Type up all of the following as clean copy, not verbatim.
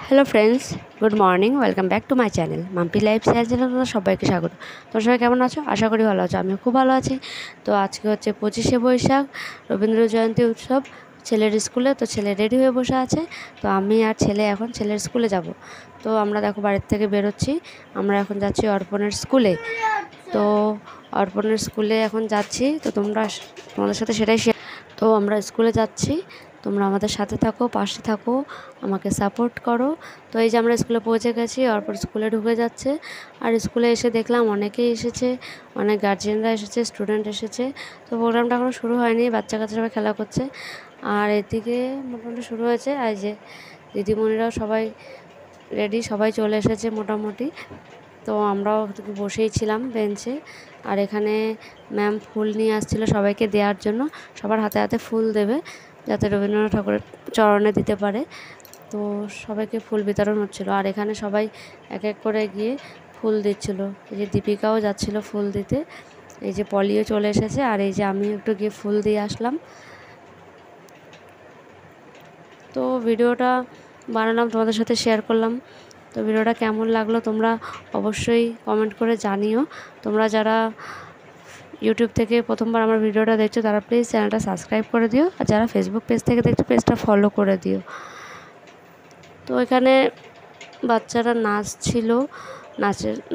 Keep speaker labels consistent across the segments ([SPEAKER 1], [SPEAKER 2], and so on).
[SPEAKER 1] Hello friends, good morning. Welcome back to my channel Mampi life style channel. তোমরা সবাইকে স্বাগত। তোমরা সবাই কেমন আছো? আশা করি ভালো আছো। আমিও খুব ভালো আছি। তো আজকে হচ্ছে 25শে বৈশাখ, রবীন্দ্র জয়ন্তী উৎসব ছেলের স্কুলে। তো ছেলে রেডি হয়ে বসে আছে। তো আমি আর ছেলে এখন ছেলের স্কুলে যাব। তো আমরা দেখো বাড়ির থেকে বেরোচ্ছি। আমরা এখন যাচ্ছি অর্পণের স্কুলে। তো অর্পণের স্কুলে এখন যাচ্ছি। তো তোমাদের সাথে সেটাই শেয়ার। তো আমরা স্কুলে যাচ্ছি, তোমরা আমাদের সাথে থাকো, পাশে থাকো, আমাকে সাপোর্ট করো। তো এই যে আমরা স্কুলে পৌঁছে গেছি, অর্পণ স্কুলে ঢুকে যাচ্ছে। আর স্কুলে এসে দেখলাম অনেকেই এসেছে, অনেক গার্জিয়ানরা এসেছে, স্টুডেন্ট এসেছে। তো প্রোগ্রামটা এখনও শুরু হয়নি, বাচ্চা কাচ্চা সবাই খেলা করছে। আর এদিকে মোটামুটি শুরু হয়েছে। আর যে দিদিমণিরাও সবাই রেডি, সবাই চলে এসেছে মোটামুটি। তো আমরাও বসেই ছিলাম বেঞ্চে। আর এখানে ম্যাম ফুল নিয়ে আসছিল সবাইকে দেওয়ার জন্য। সবার হাতে হাতে ফুল দেবে যাতে রবীন্দ্রনাথ ঠাকুরের চরণে দিতে পারে। তো সবাইকে ফুল বিতরণ হচ্ছিলো। আর এখানে সবাই এক এক করে গিয়ে ফুল দিচ্ছিল। এই যে দীপিকাও যাচ্ছিল ফুল দিতে, এই যে পলিও চলে এসেছে। আর এই যে আমিও একটু গিয়ে ফুল দিয়ে আসলাম। তো ভিডিওটা বানালাম, তোমাদের সাথে শেয়ার করলাম। তো ভিডিওটা কেমন লাগলো তোমরা অবশ্যই কমেন্ট করে জানিও। তোমরা যারা ইউটিউব থেকে প্রথমবার আমার ভিডিওটা দেখছো তারা প্লিজ চ্যানেলটা সাবস্ক্রাইব করে দিও। আর যারা ফেসবুক পেজ থেকে দেখছো পেজটা ফলো করে দিও। তো এখানে বাচ্চারা নাচ ছিল,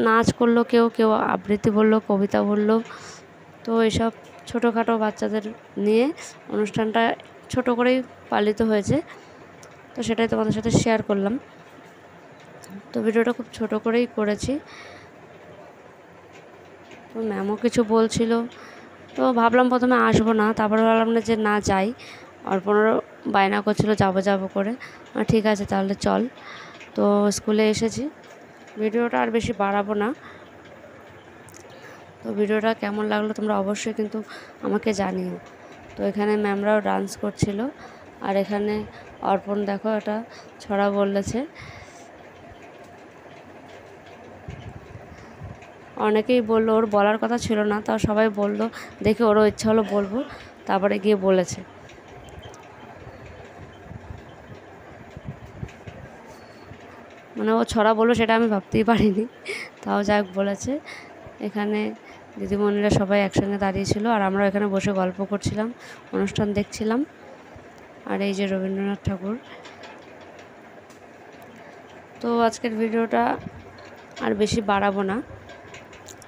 [SPEAKER 1] নাচ করলো, কেউ কেউ আবৃত্তি বললো, কবিতা বললো। তো এইসব ছোটোখাটো বাচ্চাদের নিয়ে অনুষ্ঠানটা ছোট করেই পালিত হয়েছে। তো সেটাই তোমাদের সাথে শেয়ার করলাম। তো ভিডিওটা খুব ছোট করেই করেছি। তো ম্যামও কিছু বলছিল। তো ভাবলাম প্রথমে আসবো না, তারপরে ভাবলাম না যে না যাই। অর্পণেরও বায়না করছিলো যাবো করে। ঠিক আছে তাহলে চল। তো স্কুলে এসেছি। ভিডিওটা আর বেশি বাড়াবো না। তো ভিডিওটা কেমন লাগলো তোমরা অবশ্যই কিন্তু আমাকে জানিও। তো এখানে ম্যামরাও ডান্স করছিল। আর এখানে অর্পণ দেখো এটা ছড়া বলেছে। অনেকেই বললো ওর বলার কথা ছিল না, তাও সবাই বললো দেখে ওরও ইচ্ছা হলো বলবো, তারপরে গিয়ে বলেছে। মানে ও ছড়া বললো সেটা আমি ভাবতেই পারিনি, তাও যাক বলেছে। এখানে দিদিমণিরা সবাই একসঙ্গে দাঁড়িয়েছিল আর আমরা এখানে বসে গল্প করছিলাম, অনুষ্ঠান দেখছিলাম। আর এই যে রবীন্দ্রনাথ ঠাকুর। তো আজকের ভিডিওটা আর বেশি বাড়াবো না।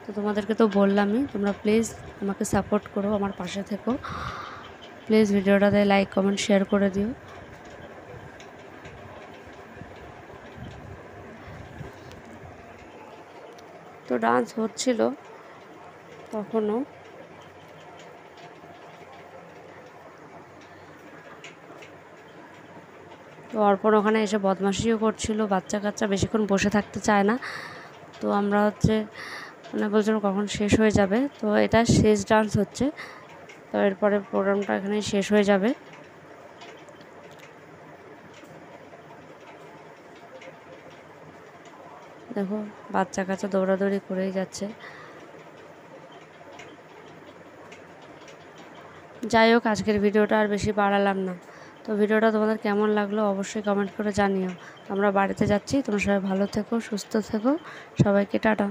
[SPEAKER 1] তো তোমাদেরকে তো বললামই, তোমরা প্লিজ আমাকে সাপোর্ট করো, আমার পাশে থেকো। প্লিজ ভিডিওটাতে লাইক কমেন্ট শেয়ার করে দিও। তো ডান্স হচ্ছিল তখনও। তো অর্পণ ওখানে এসে বদমাশিও করছিল, বাচ্চা কাচ্চা বেশিক্ষণ বসে থাকতে চায় না। তো আমরা মানে বলছিলাম কখন শেষ হয়ে যাবে। তো এটা শেষ ডান্স হচ্ছে, তো এরপরে প্রোগ্রামটা এখানে শেষ হয়ে যাবে। দেখো বাচ্চা কাচ্চা দৌড়াদৌড়ি করেই যাচ্ছে। যাই হোক, আজকের ভিডিওটা আর বেশি বাড়ালাম না। তো ভিডিওটা তোমাদের কেমন লাগলো অবশ্যই কমেন্ট করে জানিও। আমরা বাড়িতে যাচ্ছি, তোমরা সবাই ভালো থেকো, সুস্থ থেকো। সবাইকে টাটা।